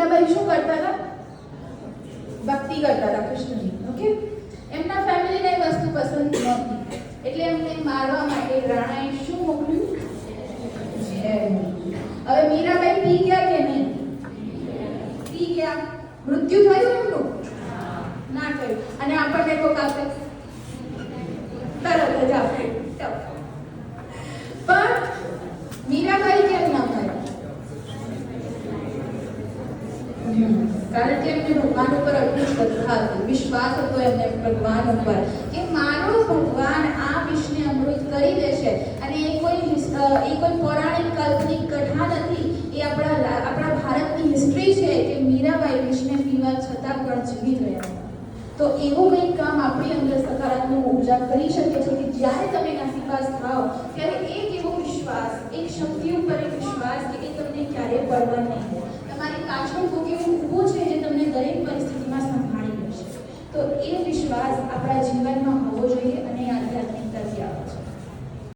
મીરાબાઈ શું કરતા હતા? ભક્તિ કરતા હતા કૃષ્ણજી. ઓકે, એમના ફેમિલીને એ વસ્તુ પસંદ નહોતી એટલે એમને મારવા માટે રાણાએ શું મોકલ્યું? ઝેર મોકલ્યું. હવે મીરાબાઈ પી ગયા કે નહીં? પી ગયા. મૃત્યુ થયું એમનું? ના થયું. અને આપણને કોક આપે તરત જ આપે. પણ મીરાબાઈ કેમ ના થાય? કારણ કે એમને ભગવાન ઉપર અટૂટ શ્રદ્ધા હતી, વિશ્વાસ હતો એમને ભગવાન ઉપર કે મારો ભગવાન આ વિષને અમૃત કરી દેશે. અને એ કોઈ પૌરાણિક કાલ્પનિક કથા નથી, એ આપણા ભારતની હિસ્ટ્રી છે કે મીરાબાઈ વિષને પીવા છતાં પણ જીવિત રહ્યા. તો એવું કંઈક કામ આપણી અંદર સકારાત્મક ઉર્જા કરી શકે છે કે જ્યારે તમે નાસીપાસ થાઓ ત્યારે એક એવો વિશ્વાસ, એક શક્તિ ઉપર એક વિશ્વાસ કે એ તમને ક્યારેય પડવા નહીં.